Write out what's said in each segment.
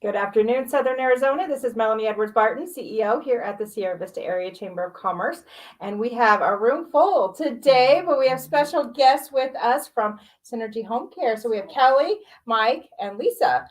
Good afternoon, Southern Arizona. This is Melanie Edwards Barton, CEO here at the Sierra Vista Area Chamber of Commerce. And we have a room full today, but we have special guests with us from Synergy Home Care. So we have Kelly, Mike, and Lisa.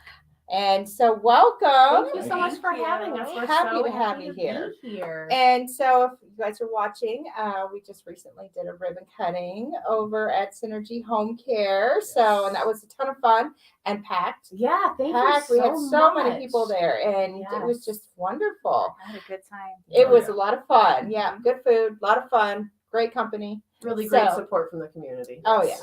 And so welcome. Thank you so much for having us. We're Happy so to have happy you to here. be here. And so if you guys are watching, we just recently did a ribbon cutting over at Synergy Home Care. So, and that was a ton of fun and packed. Yeah, thank Packed. you We so had so much. many people there, and it was just wonderful. I had a good time. It was a lot of fun. Yeah, good food, a lot of fun, great company. Really great support from the community. Oh, yeah.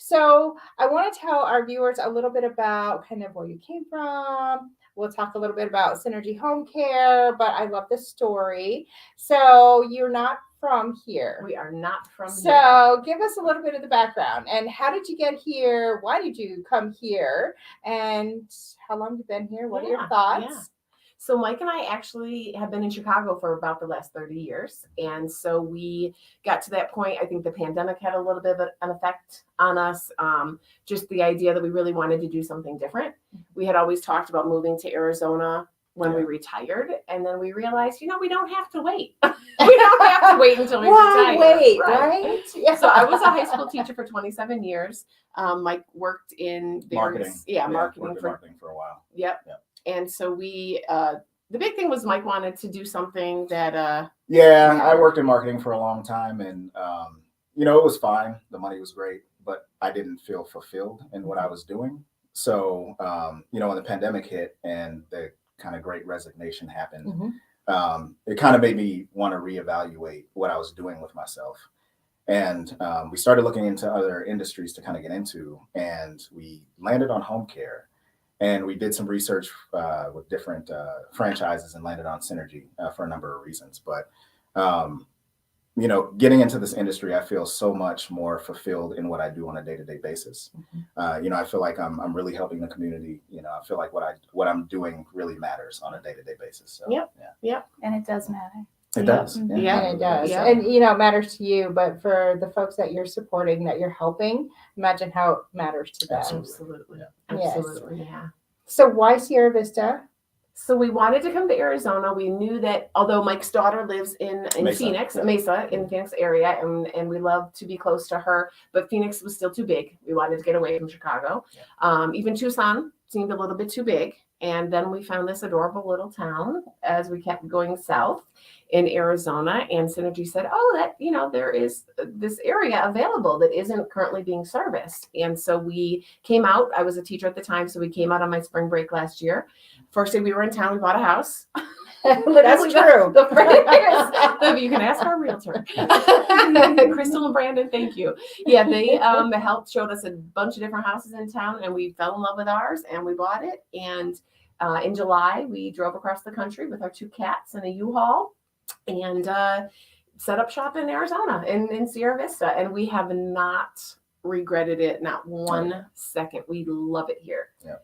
So I want to tell our viewers a little bit about kind of where you came from. We'll talk a little bit about Synergy Home Care, but I love the story. So you're not from here. We are not from here. So give us a little bit of the background and how did you get here? Why did you come here? And how long have you been here? What are your thoughts? Yeah. So Mike and I actually have been in Chicago for about the last 30 years. And so we got to that point. I think the pandemic had a little bit of an effect on us. Just the idea that we really wanted to do something different. We had always talked about moving to Arizona when we retired. And then we realized, we don't have to wait. We don't have to wait until we retire. Wait, right? Yeah. So I was a high school teacher for 27 years. Mike worked in marketing. Marketing for a while. Yep. And so we, the big thing was Mike wanted to do something that. I worked in marketing for a long time and, it was fine. The money was great, but I didn't feel fulfilled in what I was doing. So, when the pandemic hit and the kind of great resignation happened, it kind of made me want to reevaluate what I was doing with myself. And we started looking into other industries to kind of get into, and we landed on home care. And we did some research with different franchises and landed on Synergy for a number of reasons. But, getting into this industry, I feel so much more fulfilled in what I do on a day-to-day basis. I feel like I'm really helping the community. I feel like what I'm doing really matters on a day-to-day basis. So, Yep. And it does matter. It does. Yeah, it does. Yeah. And, it matters to you, but for the folks that you're supporting, that you're helping, imagine how it matters to them. Absolutely. Yes. Absolutely. Yeah. So why Sierra Vista? So we wanted to come to Arizona. We knew that although Mike's daughter lives in Mesa, in the Phoenix area, and we love to be close to her, but Phoenix was still too big. We wanted to get away from Chicago. Even Tucson seemed a little bit too big. And then we found this adorable little town as we kept going south in Arizona. And Synergy said, there is this area available that isn't currently being serviced. And so we came out. I was a teacher at the time, so we came out on my spring break last year. First day we were in town, we bought a house. That's true. You can ask our realtor. Crystal and Brandon, thank you. Yeah, they showed us a bunch of different houses in town, and we fell in love with ours, and we bought it. And in July, we drove across the country with our 2 cats and a U-Haul, and set up shop in Arizona, in Sierra Vista. And we have not regretted it, not one second. We love it here. Yeah.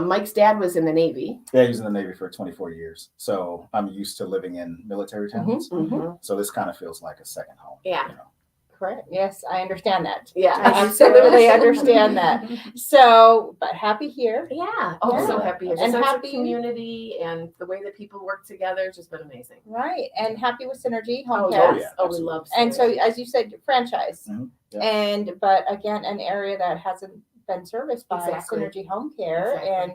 Mike's dad was in the Navy. Yeah, he was in the Navy for 24 years. So I'm used to living in military towns. So this kind of feels like a second home. Yeah. Correct. Yes, I understand that. Yeah. I absolutely understand that. So, but happy here. Yeah. Oh, so happy here. And sense happy of community and the way that people work together has just been amazing. Right. And happy with Synergy Home Care. Yes. We love Synergy. And so, as you said, franchise. Yeah. But again, an area that hasn't been serviced by Synergy Home Care. And,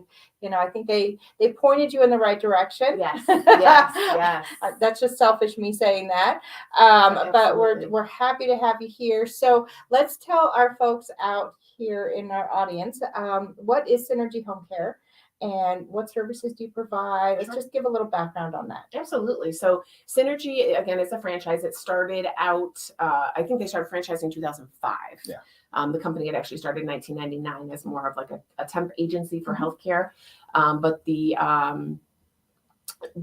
I think they pointed you in the right direction. Yes. Yes. That's just selfish me saying that. But we're happy to have you here. So let's tell our folks out here in our audience, what is Synergy Home Care? And what services do you provide? Let's just give a little background on that. Absolutely. So Synergy, again, is a franchise. It started out, I think they started franchising in 2005. Yeah. The company had actually started in 1999 as more of like a temp agency for healthcare. But the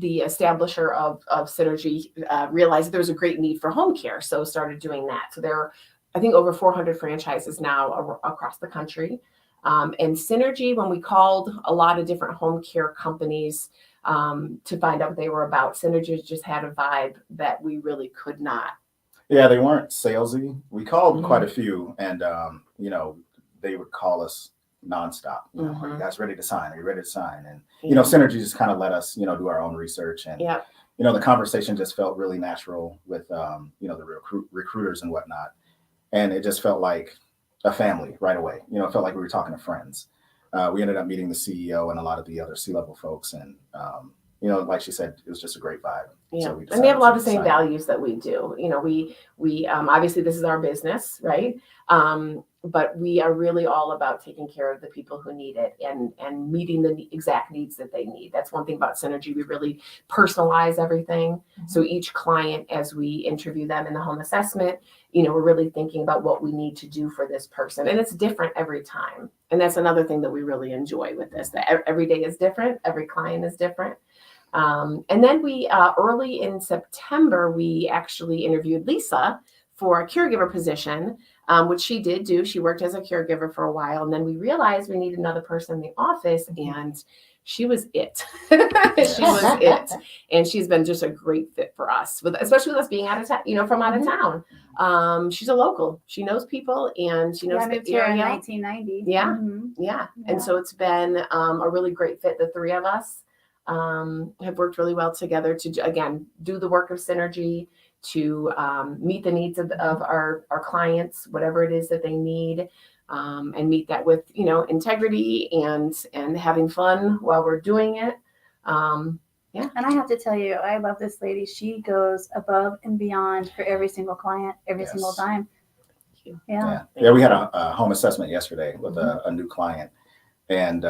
establisher of Synergy realized that there was a great need for home care, so started doing that. So there are, I think, over 400 franchises now across the country. And Synergy, when we called a lot of different home care companies to find out what they were about, Synergy just had a vibe that we really could not. Yeah, they weren't salesy. We called quite a few, and they would call us nonstop. You know, are you guys ready to sign? Are you ready to sign? And Yeah. Synergy just kind of let us, do our own research, and Yeah. the conversation just felt really natural with the recruiters and whatnot, and it just felt like a family right away. It felt like we were talking to friends. We ended up meeting the CEO and a lot of the other C-level folks, and like she said, it was just a great vibe. Yeah, So and they have a lot of the decided same to sign up. values that we do. We obviously this is our business, right? But we are really all about taking care of the people who need it and meeting the exact needs that they need. That's one thing about Synergy. We really personalize everything. Mm-hmm. So each client, as we interview them in the home assessment, we're really thinking about what we need to do for this person, and it's different every time. And that's another thing that we really enjoy with this. That every day is different. Every client is different. And then we, early in September, we actually interviewed Lisa for a caregiver position, which she did do. She worked as a caregiver for a while. And then we realized we needed another person in the office, and she was it. She was it. And she's been just a great fit for us, especially with us being out of town, from out of town. She's a local. She knows people, and she knows I the moved here in area. 1990. Yeah. Mhm. Yeah. And so it's been a really great fit. The three of us have worked really well together to, again, do the work of Synergy, to meet the needs of our clients, whatever it is that they need, and meet that with, integrity and having fun while we're doing it. Yeah. And I have to tell you, I love this lady. She goes above and beyond for every single client, every single time. Yeah. We had a home assessment yesterday with a new client, and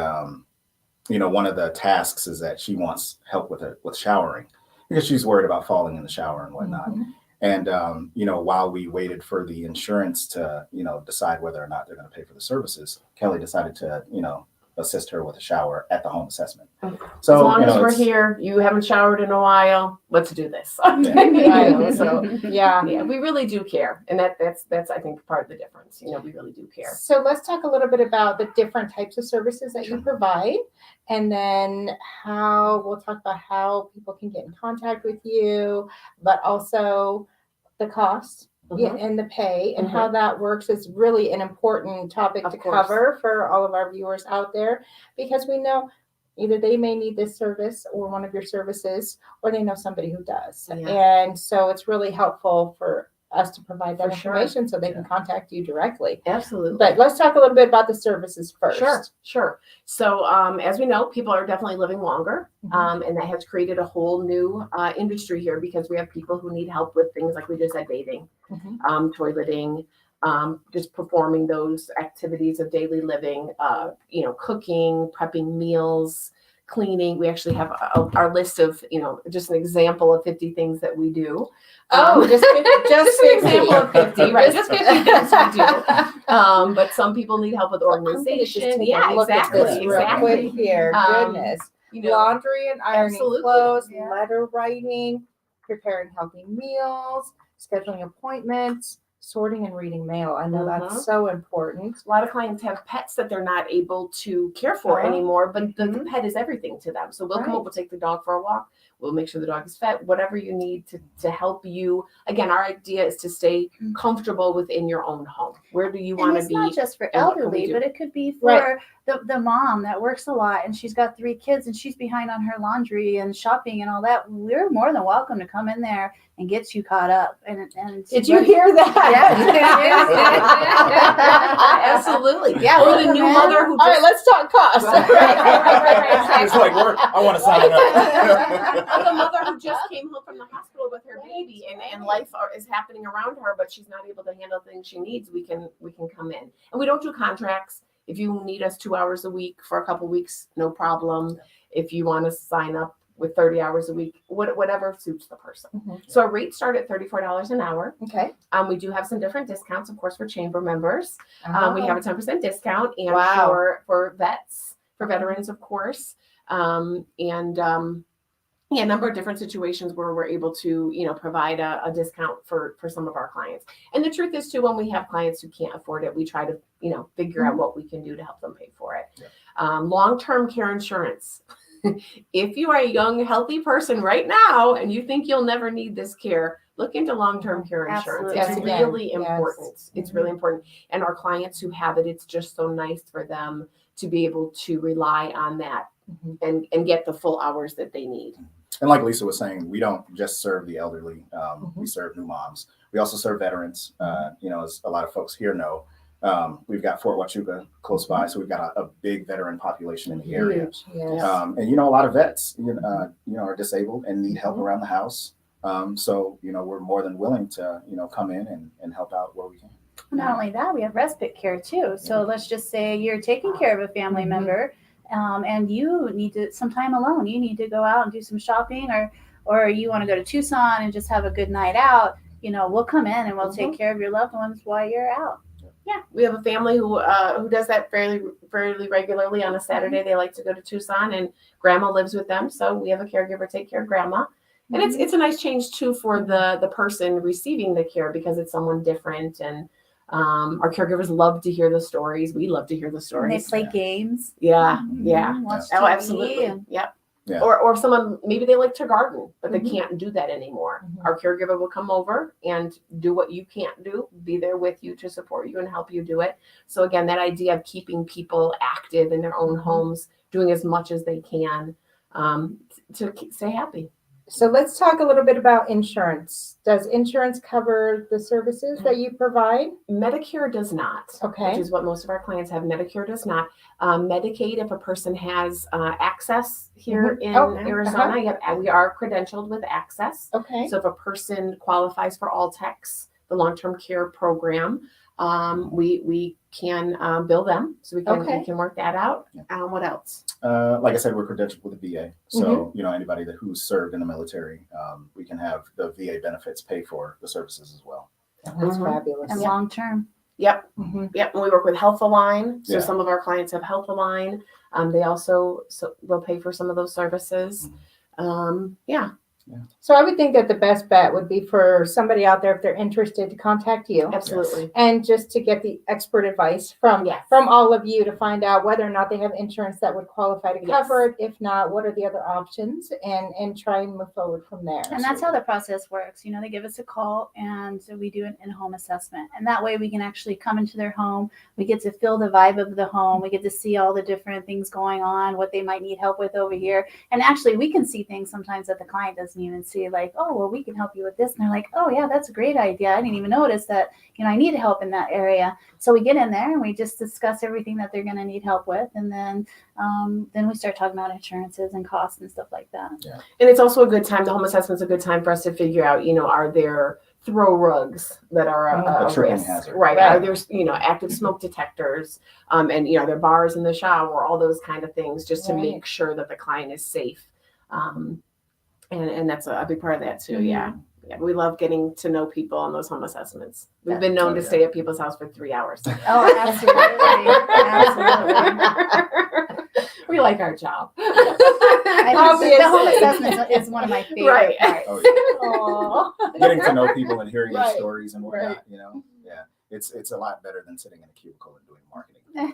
one of the tasks is that she wants help with showering because she's worried about falling in the shower and whatnot. Mm-hmm. And while we waited for the insurance to decide whether or not they're going to pay for the services, Kelly decided to assist her with a shower at the home assessment. So as long as we're here, you haven't showered in a while, let's do this. So yeah, we really do care, and that's I think part of the difference. We really do care. So let's talk a little bit about the different types of services that you provide, and then we'll talk about how people can get in contact with you, but also the cost. And the pay and how that works is really an important topic to cover for all of our viewers out there, because we know either they may need this service or one of your services, or they know somebody who does. And so it's really helpful for us to provide that information so they can contact you directly. Absolutely. But let's talk a little bit about the services first. Sure. So as we know, people are definitely living longer, and that has created a whole new industry here, because we have people who need help with things like we just said, bathing, toileting, just performing those activities of daily living, cooking, prepping meals, cleaning. We actually have our list of, just an example of 50 things that we do. Just an example of 50, right? Just 50 things we do. But some people need help with organization. Exactly. Quick here. Goodness. Laundry and ironing clothes, letter writing, preparing healthy meals, scheduling appointments, sorting and reading mail. I know that's so important. A lot of clients have pets that they're not able to care for anymore, but the pet is everything to them. So we'll come up, we'll take the dog for a walk. We'll make sure the dog is fed, whatever you need to help you. Again, our idea is to stay comfortable within your own home. Where do you want to be? It's not just for elderly, but it could be for the mom that works a lot and she's got 3 kids and she's behind on her laundry and shopping and all that. We're more than welcome to come in there and get you caught up. And did you hear that? Absolutely. Yeah. Or the new mother who. All right, let's talk cost. Right. It's like I want to sign up. Or the mother who just came home from the hospital with her baby, and life is happening around her, but she's not able to handle things she needs. We can come in, and we don't do contracts. If you need us 2 hours a week for a couple of weeks, no problem. If you want to sign up with 30 hours a week, whatever suits the person. So our rates start at $34 an hour. Okay. We do have some different discounts, of course, for chamber members. We have a 10% discount, and for vets, for veterans, of course, a number of different situations where we're able to, provide a discount for some of our clients. And the truth is too, when we have clients who can't afford it, we try to, figure out what we can do to help them pay for it. Long-term care insurance. If you are a young, healthy person right now, and you think you'll never need this care, look into long-term care insurance. Absolutely. It's Yes, again, really yes. important. It's really important. And our clients who have it, it's just so nice for them to be able to rely on that and get the full hours that they need. And like Lisa was saying, we don't just serve the elderly. We serve new moms. We also serve veterans. As a lot of folks here know, we've got Fort Huachuca close by, so we've got a big veteran population in the area. Huge, yes. And a lot of vets, are disabled and need help around the house. So we're more than willing to, come in and help out where we can. Not only that, we have respite care too. So let's just say you're taking care of a family member, and you need some time alone. You need to go out and do some shopping, or you want to go to Tucson and just have a good night out. We'll come in and we'll take care of your loved ones while you're out. Yeah, we have a family who does that fairly regularly. On a Saturday, they like to go to Tucson, and Grandma lives with them, so we have a caregiver take care of Grandma. And it's a nice change too for the person receiving the care, because it's someone different. And our caregivers love to hear the stories. We love to hear the And stories. they play games. Yeah. Watch Oh, TV absolutely. and- Yep. Yeah. Or if someone, maybe they like to garden, but they can't do that anymore. Our caregiver will come over and do what you can't do, be there with you to support you and help you do it. So again, that idea of keeping people active in their own homes, doing as much as they can to stay happy. So let's talk a little bit about insurance. Does insurance cover the services that you provide? Medicare does not, Okay. which is what most of our clients have. Medicare does not. Medicaid, if a person has access here in Arizona, we are credentialed with access. Okay. So if a person qualifies for All-Tex, the long-term care program, we can bill them. So we can work that out. What else? Like I said, we're credentialed with the VA. So, anybody who's served in the military, we can have the VA benefits pay for the services as well. That's fabulous. And long term. Yep. Yep. And we work with Health Align. So Yeah. some of our clients have Health Align. They also will pay for some of those services. So I would think that the best bet would be for somebody out there, if they're interested, to contact you. Absolutely. And just to get the expert advice from all of you to find out whether or not they have insurance that would qualify to cover it. If not, what are the other options, and try and move forward from there. And that's how the process works. They give us a call and we do an in-home assessment. And that way we can actually come into their home. We get to feel the vibe of the home. We get to see all the different things going on, what they might need help with over here. And actually we can see things sometimes that the client doesn't even see, like, oh, well, we can help you with this. And they're like, oh yeah, that's a great idea. I didn't even notice that, I need help in that area. So we get in there and we just discuss everything that they're going to need help with. And then we start talking about insurances and costs and stuff like that. Yeah. And it's also a good time, the home assessment's a good time for us to figure out, are there throw rugs that are a tripping risk? hazard. Right. Are there, active smoke detectors, and, are there bars in the shower, all those kind of things, just to make sure that the client is safe. And that's a big part of that too. Yeah. We love getting to know people on those home assessments. We've been known to stay at people's house for 3 hours. Oh, absolutely. Absolutely. We like our job. The home assessment is one of my favorite parts. Oh, yeah. Getting to know people and hearing their stories and whatnot, it's a lot better than sitting in a cubicle and doing marketing. You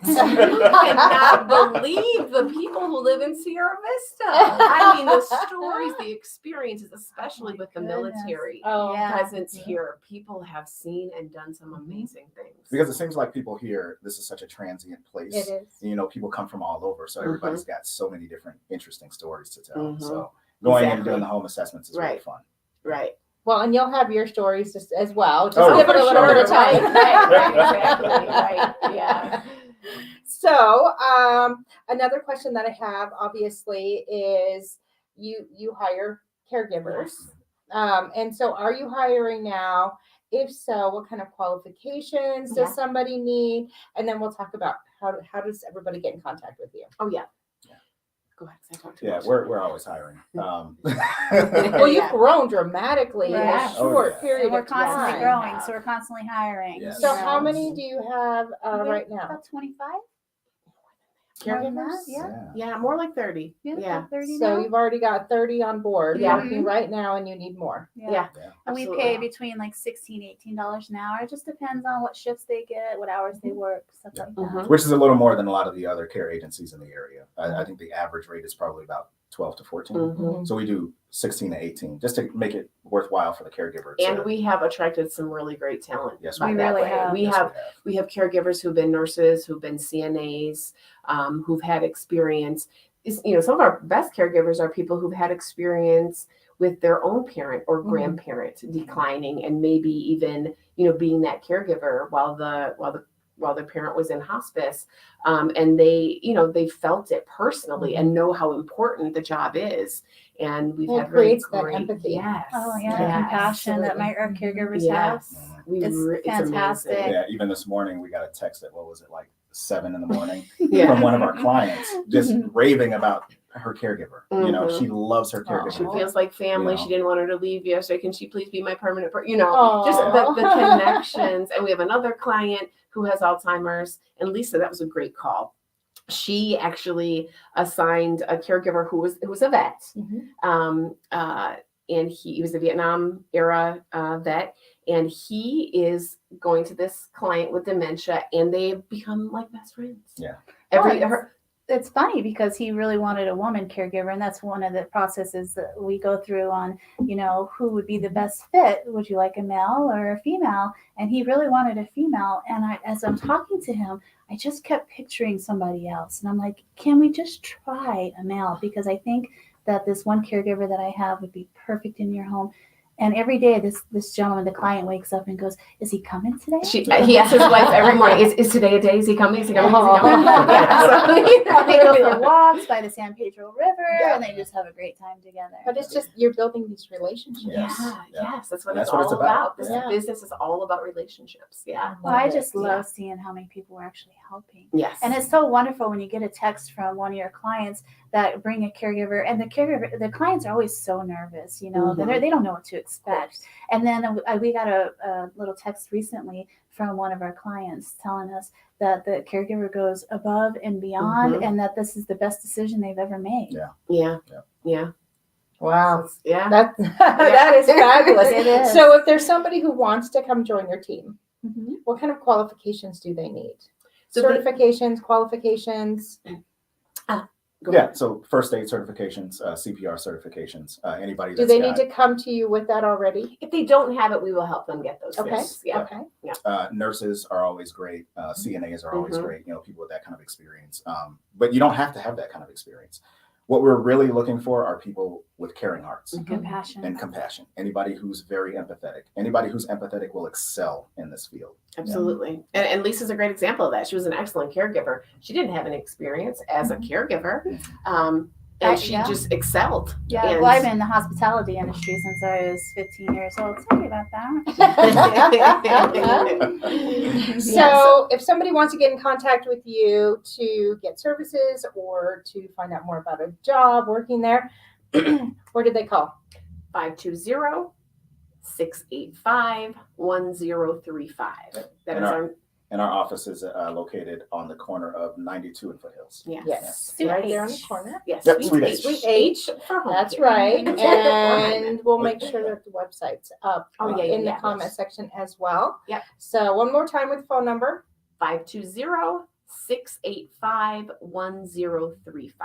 cannot believe the people who live in Sierra Vista. I mean, the stories, the experiences, especially with the military presence here. People have seen and done some amazing things. Because it seems like people here, this is such a transient place. It is. People come from all over. So everybody's got so many different interesting stories to tell. So going and doing the home assessments is really fun. Right. Well, and you'll have your stories just as well. Just Oh, give it a little bit of time. Right, exactly. Right. Yeah. So another question that I have, obviously, is you hire caregivers. And so are you hiring now? If so, what kind of qualifications does somebody need? And then we'll talk about how does everybody get in contact with you? Oh, yeah. Go ahead. I talk too much. We're always hiring. Well, you've grown dramatically in a short period And we're of time. constantly growing, so we're constantly hiring. Yes. So how many do you have right now? About 25. Caregivers? Yeah, more like 30. Yeah. 30 So now. you've already got 30 on board Yeah. working right now, and you need more. Yeah. And we pay between like $16, $18 an hour. It just depends on what shifts they get, what hours they work, stuff like that. Which is a little more than a lot of the other care agencies in the area. I think the average rate is probably about 12 to 14. Mhm. So we do 16 to 18 just to make it worthwhile for the caregiver. And we have attracted some really great talent. Yes, by we that really way. have. We have caregivers who've been nurses, who've been CNAs, who've had experience. Some of our best caregivers are people who've had experience with their own parent or grandparent declining, and maybe even being that caregiver while the parent was in hospice, and they felt it personally and know how important the job is. And we've had really creates that great empathy. Yes. Oh yeah, Yes. the compassion that absolutely. our caregivers Yes. have. It's fantastic. amazing. Yeah, even this morning we got a text at, what was it, like 7 in the morning Yeah. from one of our clients just raving about her caregiver. Mhm. She loves her caregiver. She feels like family. You know. She didn't want her to leave yesterday. Can she please be my permanent Aw. just the connections. And we have another client who has Alzheimer's. And Lisa, that was a great call. She actually assigned a caregiver who was a vet. And he was a Vietnam era vet. And he is going to this client with dementia, and they've become like best friends. Yeah. It's funny because he really wanted a woman caregiver, and that's one of the processes that we go through on, who would be the best fit. Would you like a male or a female? And he really wanted a female. And as I'm talking to him, I just kept picturing somebody else. And I'm like, can we just try a male? Because I think that this one caregiver that I have would be perfect in your home. And every day, this gentleman, the client, wakes up and goes, "Is he coming today?" He asks his wife every morning, "Is today a day? Is he coming? Is he coming? Is he coming?" Yeah, so, they go for walks by the San Pedro River, and they just have a great time together. But it's just you're building these relationships. Yes. Yes, that's what That's it's what all it's about. This Yeah. business is all about relationships. Yeah. Well, I just love seeing how many people are actually helping. Yes. And it's so wonderful when you get a text from one of your clients that bring a caregiver, and the clients are always so nervous, they don't know what to expect. And then we got a little text recently from one of our clients telling us that the caregiver goes above and beyond, and that this is the best decision they've ever made. Yeah. Wow. Yeah. That is fabulous. It is. So if there's somebody who wants to come join your team, Mhm. what kind of qualifications do they need? So Certifications, qualifications. Go Yeah, ahead. so first aid certifications, CPR certifications, anybody Do that's they need to come to you with that already? If they don't have it, we will help them get those Okay. things. Yeah. Okay. nurses are always great. CNAs are always Mhm. great. People with that kind of experience. But you don't have to have that kind of experience. What we're really looking for are people with caring hearts Compassion. and compassion. Anybody who's very empathetic. Anybody who's empathetic will excel in this field. Absolutely. And Lisa's a great example of that. She was an excellent caregiver. She didn't have any experience as a caregiver. And she just excelled. Yeah, And well, I've been in the hospitality industry since I was 15 years old. Sorry about that. So if somebody wants to get in contact with you to get services or to find out more about a job working there, where did they call? 520-685-1035. That is our And our office is located on the corner of 92 and Foothills. Yes. Suite Right there on the H. corner. Yes, Yep, Suite Suite H. H. Suite H. for home That's care. right. And we'll make sure that the website's up in the comment section as well. Yep. So one more time with phone number. 520-685-1035.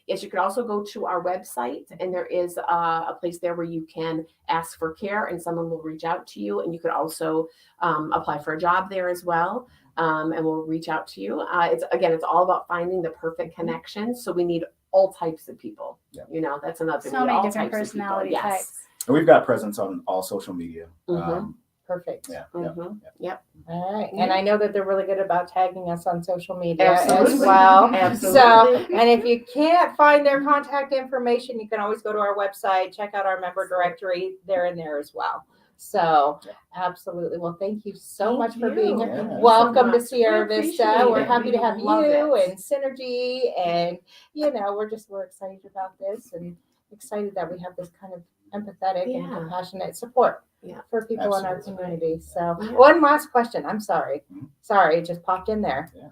Yes, you could also go to our website, and there is a place there where you can ask for care, and someone will reach out to you. And you could also apply for a job there as well, and we'll reach out to you. It's all about finding the perfect connection. So we need all types of people. Yeah. That's another thing. So We need many all different types of people. personality Yes. types. And we've got presence on all social media. Mhm. Perfect. Yep. All right. And I know that they're really good about tagging us on social media Absolutely. as well. Absolutely. So, and if you can't find their contact information, you can always go to our website, check out our member directory. They're in there as well. So, absolutely. Well, thank you so much for being here. Yeah. Welcome to We Sierra appreciate Vista. We're it. happy to have We love you it. and Synergy, and we're excited about this and excited that we have this kind of empathetic and Yeah. compassionate support Yeah. for people in our Absolutely. community. So, Yeah. one last question. I'm sorry. Mhm. Sorry, it just popped in there. Yeah.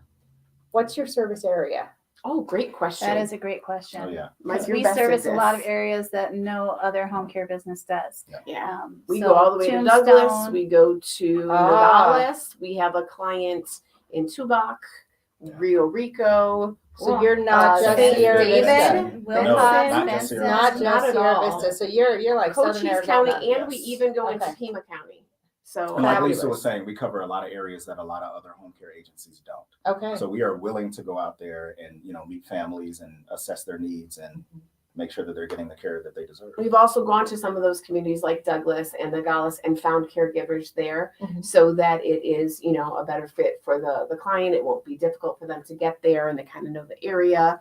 What's your service area? Oh, great question. That is a great question. Oh, yeah. Mike, Because you're we best at service a lot of this. areas that no other home care business does. Yeah. Um, We so go all the way to Tombstone, Douglas. We go to Ah. Nogales. We have a client in Tubac. Rio Rico. So you're not just St. Sierra David, Vista. Wilcox, not just Benson. Sierra Not Vista. just Not at Sierra all. Vista. So you're like Southern Cochise Arizona. County, and we Yes. even go into Okay. Pima County. So And like fabulous. Lisa was saying, we cover a lot of areas that a lot of other home care agencies don't. Okay. So we are willing to go out there and, meet families and assess their needs and make sure that they're getting the care that they deserve. We've also gone to some of those communities like Douglas and Nogales and found caregivers there Mhm. so that it is, a better fit for the client. It won't be difficult for them to get there and they kind of know the area.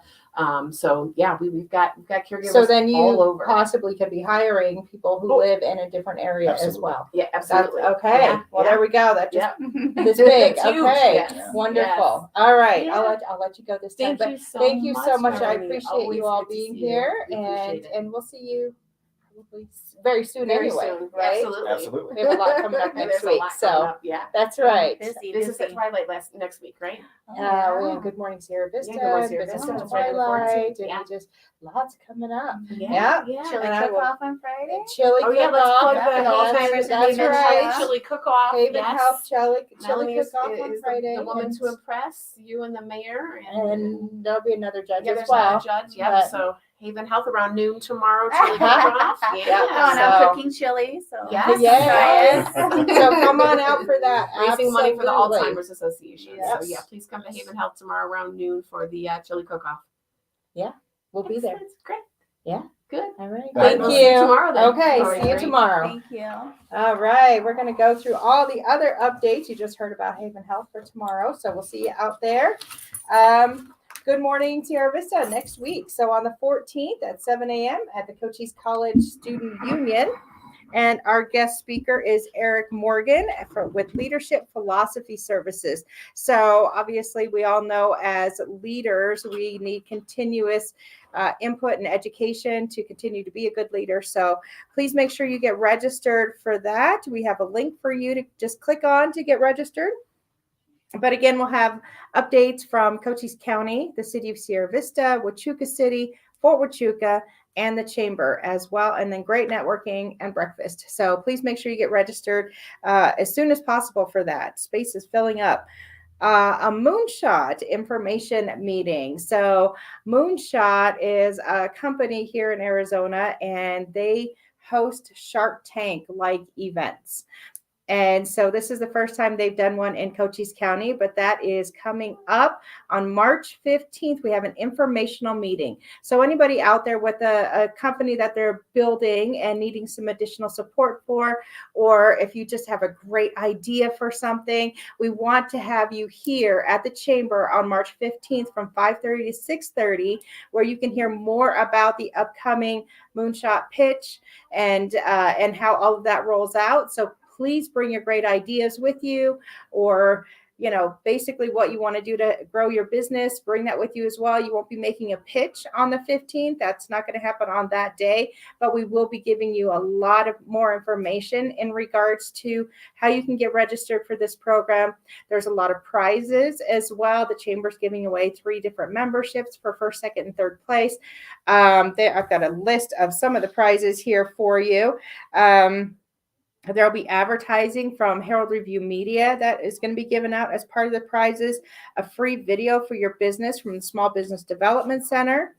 So yeah, we've got caregivers So then all you over. possibly could be hiring people who live in a different area as Absolutely. well. Yeah, That's absolutely. okay. Yeah, Well, yeah. there we go. That just Yeah. this big. It's huge, Okay. yes, Wonderful. All right. Yeah. I'll let you go this time. Thank But you so thank you so much. I Melanie. appreciate Always you all good to being see you. here, We appreciate it. and we'll see you probably very soon Very anyway. soon. Right? Absolutely. Absolutely. We have a lot coming up There's next a week. lot coming So up, yeah. that's right. Busy, This is the busy. Twilight next week, right? Oh, We yeah. have Good Morning Sierra Vista, Good Morning Sierra Business Vista, in that's right, the Twilight, 14th, and yeah. we just lots coming up. Yeah. Chili And I will- cook-off on Friday. Chili Oh yeah, let's cook-off. plug the That's- Alzheimer's that's Haven right. Health Chili Cook-Off. Haven Yes. Health Chili Melanie cook-off is on the Friday. woman and, to impress, you and the mayor. and there'll be another judge yeah, as there's well. another judge. Yeah, but- so Haven Health around noon tomorrow. Chili Cook-Off. Oh, Yeah. and I'm So- cooking chili, so Yes. Yes. Try So come on out for that. Raising money for the Absolutely. Alzheimer's Association. Yes. So yeah, please come to Haven Health tomorrow around noon for the Chili Cook-Off. We'll be there. Excellent. Great. Yeah. Good. All right. All right, Thank we'll you. see you tomorrow then. Okay. All right, See you great. tomorrow. Thank you. All right, we're going to go through all the other updates. You just heard about Haven Health for tomorrow, so we'll see you out there. Good morning, Sierra Vista, next week. So on the 14th at 7 a.m. at the Cochise College Student Union. And our guest speaker is Eric Morgan with Leadership Philosophy Services. So obviously we all know as leaders, we need continuous input and education to continue to be a good leader. So please make sure you get registered for that. We have a link for you to just click on to get registered. But again, we'll have updates from Cochise County, the city of Sierra Vista, Huachuca City, Fort Huachuca, and the chamber as well. And then great networking and breakfast. So please make sure you get registered as soon as possible for that. Space is filling up. A Moonshot information meeting. So Moonshot is a company here in Arizona, and they host Shark Tank-like events. And so this is the first time they've done one in Cochise County, but that is coming up on March 15th. We have an informational meeting. So anybody out there with a company that they're building and needing some additional support for, or if you just have a great idea for something, we want to have you here at the chamber on March 15th from 5:30 to 6:30, where you can hear more about the upcoming Moonshot pitch and how all of that rolls out. So please bring your great ideas with you, or, basically what you want to do to grow your business, bring that with you as well. You won't be making a pitch on the 15th. That's not going to happen on that day, but we will be giving you a lot of more information in regards to how you can get registered for this program. There's a lot of prizes as well. The chamber's giving away 3 different memberships for first, second, and third place. I've got a list of some of the prizes here for you. There'll be advertising from Herald Review Media that is going to be given out as part of the prizes, a free video for your business from the Small Business Development Center,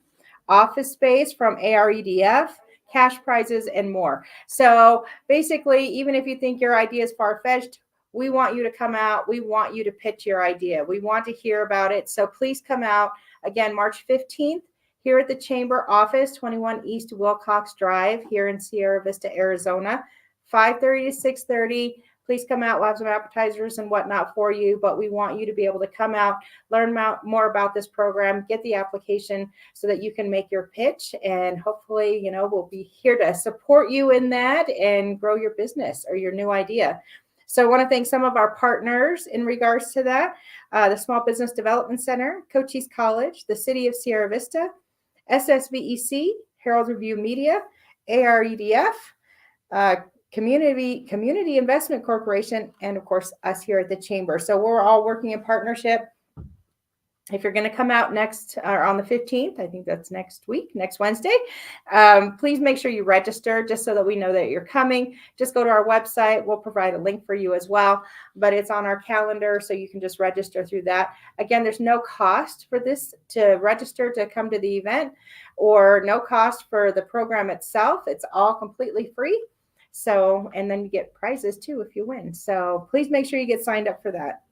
office space from AREDF, cash prizes, and more. So basically, even if you think your idea is far-fetched, we want you to come out. We want you to pitch your idea. We want to hear about it. So please come out. Again, March 15th here at the Chamber office, 21 East Wilcox Drive here in Sierra Vista, Arizona. 5:30 to 6:30. Please come out. We'll have some appetizers and whatnot for you, but we want you to be able to come out, learn more about this program, get the application so that you can make your pitch, and hopefully, we'll be here to support you in that and grow your business or your new idea. So I want to thank some of our partners in regards to that. The Small Business Development Center, Cochise College, the City of Sierra Vista, SSVEC, Herald Review Media, AREDF, Community Investment Corporation, and of course us here at the chamber. So we're all working in partnership If you're going to come out next or on the 15th, I think that's next week, next Wednesday, please make sure you register just so that we know that you're coming. Just go to our website. We'll provide a link for you as well, but it's on our calendar, so you can just register through that. Again, there's no cost for this to register to come to the event, or no cost for the program itself. It's all completely free. So, and then you get prizes too if you win. So please make sure you get signed up for that.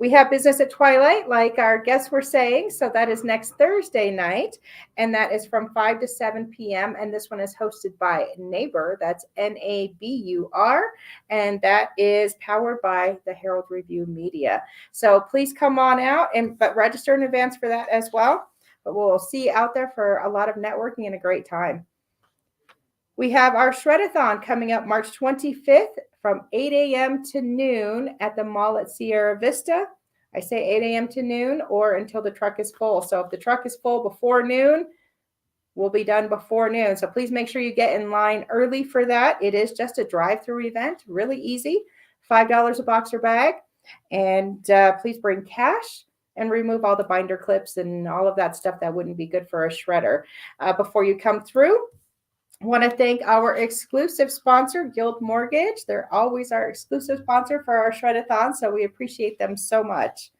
We have business at twilight, like our guests were saying. So that is next Thursday night, and that is from 5 to 7 p.m. And this one is hosted by Nabur. That's Nabur, and that is powered by the Herald Review Media. So please come on out, but register in advance for that as well. But we'll see you out there for a lot of networking and a great time. We have our Shred-a-thon coming up March 25th from 8 a.m. to noon at the mall at Sierra Vista. I say 8 a.m. to noon or until the truck is full. So if the truck is full before noon, we'll be done before noon. So please make sure you get in line early for that. It is just a drive-through event, really easy, $5 a box or bag. And please bring cash and remove all the binder clips and all of that stuff that wouldn't be good for a shredder before you come through. I want to thank our exclusive sponsor, Guild Mortgage. They're always our exclusive sponsor for our Shred-a-thon, so we appreciate them so much.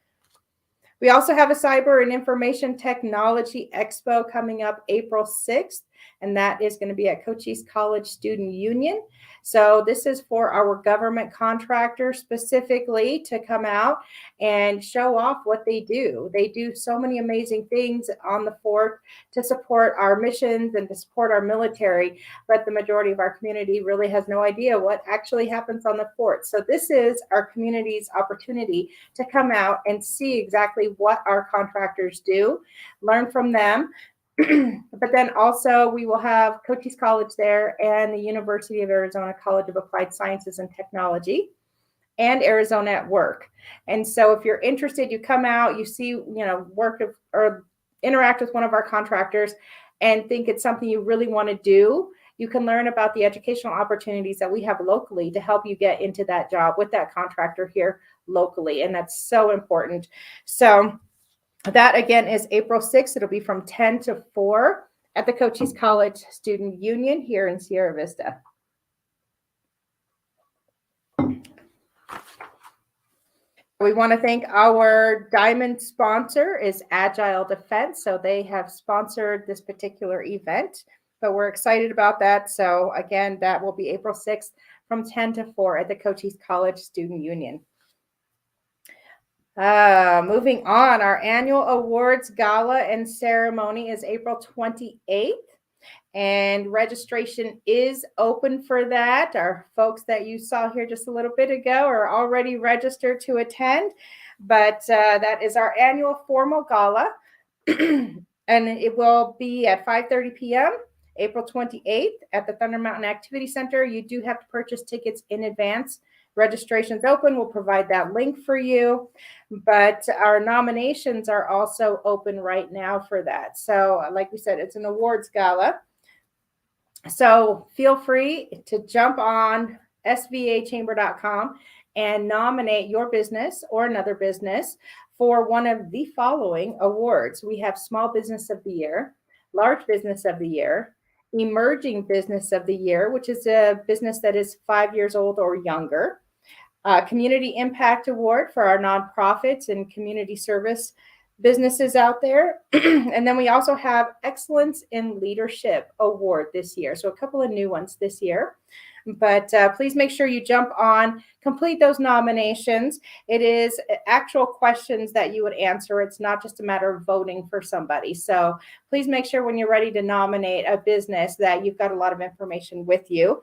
We also have a Cyber and Information Technology Expo coming up April 6th, and that is going to be at Cochise College Student Union. So this is for our government contractors specifically to come out and show off what they do. They do so many amazing things on the fort to support our missions and to support our military, but the majority of our community really has no idea what actually happens on the fort. So this is our community's opportunity to come out and see exactly what our contractors do, learn from them. But then also we will have Cochise College there and the University of Arizona College of Applied Sciences and Technology and Arizona at Work. And so if you're interested, you come out, you see, work or interact with one of our contractors and think it's something you really want to do, you can learn about the educational opportunities that we have locally to help you get into that job with that contractor here locally. And that's so important. So that again is April 6th. It'll be from 10 to 4 at the Cochise College Student Union here in Sierra Vista. We want to thank our diamond sponsor is Agile Defense. So they have sponsored this particular event, but we're excited about that. So again, that will be April 6th from 10 to 4 at the Cochise College Student Union. Moving on, our annual awards gala and ceremony is April 28th, and registration is open for that. Our folks that you saw here just a little bit ago are already registered to attend, but that is our annual formal gala, and it will be at 5:30 p.m. April 28th at the Thunder Mountain Activity Center. You do have to purchase tickets in advance. Registration's open. We'll provide that link for you, but our nominations are also open right now for that. So like we said, it's an awards gala. So feel free to jump on svachamber.com and nominate your business or another business for one of the following awards. We have Small Business of the Year, Large Business of the Year, Emerging Business of the Year, which is a business that is 5 years old or younger, Community Impact Award for our nonprofits and community service businesses out there. And then we also have Excellence in Leadership Award this year. So a couple of new ones this year. But please make sure you jump on, complete those nominations. It is actual questions that you would answer. It's not just a matter of voting for somebody. So please make sure when you're ready to nominate a business that you've got a lot of information with you.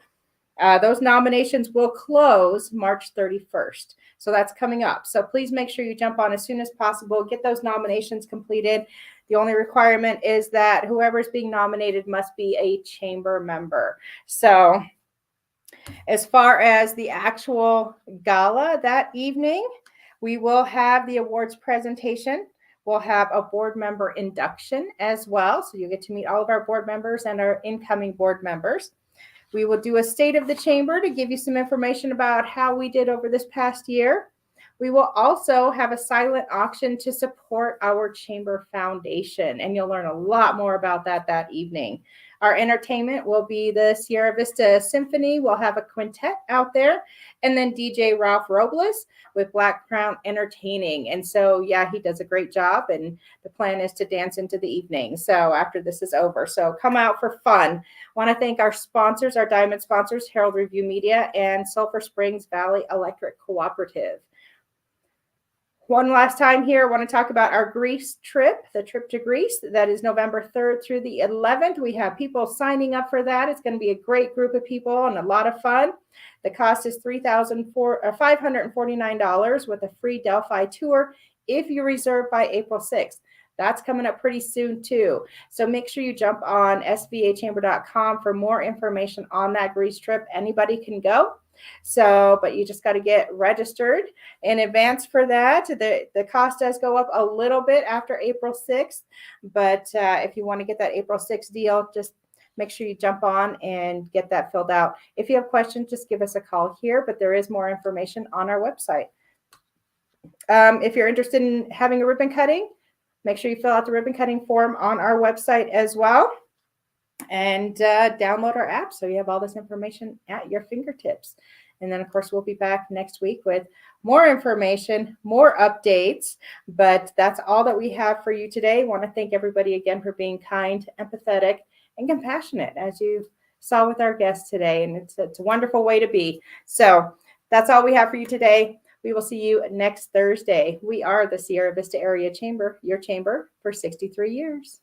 Those nominations will close March 31st. So that's coming up. So please make sure you jump on as soon as possible, get those nominations completed. The only requirement is that whoever is being nominated must be a chamber member. So as far as the actual gala that evening, we will have the awards presentation. We'll have a board member induction as well. So you get to meet all of our board members and our incoming board members. We will do a state of the chamber to give you some information about how we did over this past year. We will also have a silent auction to support our chamber foundation, and you'll learn a lot more about that evening. Our entertainment will be the Sierra Vista Symphony. We'll have a quintet out there, and then DJ Ralph Robles with Black Crown Entertaining. And so, yeah, he does a great job, and the plan is to dance into the evening. So after this is over, so come out for fun. Want to thank our sponsors, our diamond sponsors, Herald Review Media and Sulphur Springs Valley Electric Cooperative. One last time here, I want to talk about our Greece trip, the trip to Greece. That is November 3rd through the 11th. We have people signing up for that. It's going to be a great group of people and a lot of fun. The cost is $549 with a free Delphi tour if you reserve by April 6th. That's coming up pretty soon too. So make sure you jump on svachamber.com for more information on that Greece trip. Anybody can go. So, but you just got to get registered in advance for that. The cost does go up a little bit after April 6th, but if you want to get that April 6th deal, just make sure you jump on and get that filled out. If you have questions, just give us a call here, but there is more information on our website. If you're interested in having a ribbon cutting, make sure you fill out the ribbon cutting form on our website as well. And download our app so you have all this information at your fingertips. And then, of course, we'll be back next week with more information, more updates. But that's all that we have for you today. I want to thank everybody again for being kind, empathetic, and compassionate, as you saw with our guests today. And it's a wonderful way to be. So that's all we have for you today. We will see you next Thursday. We are the Sierra Vista Area Chamber, your chamber for 63 years.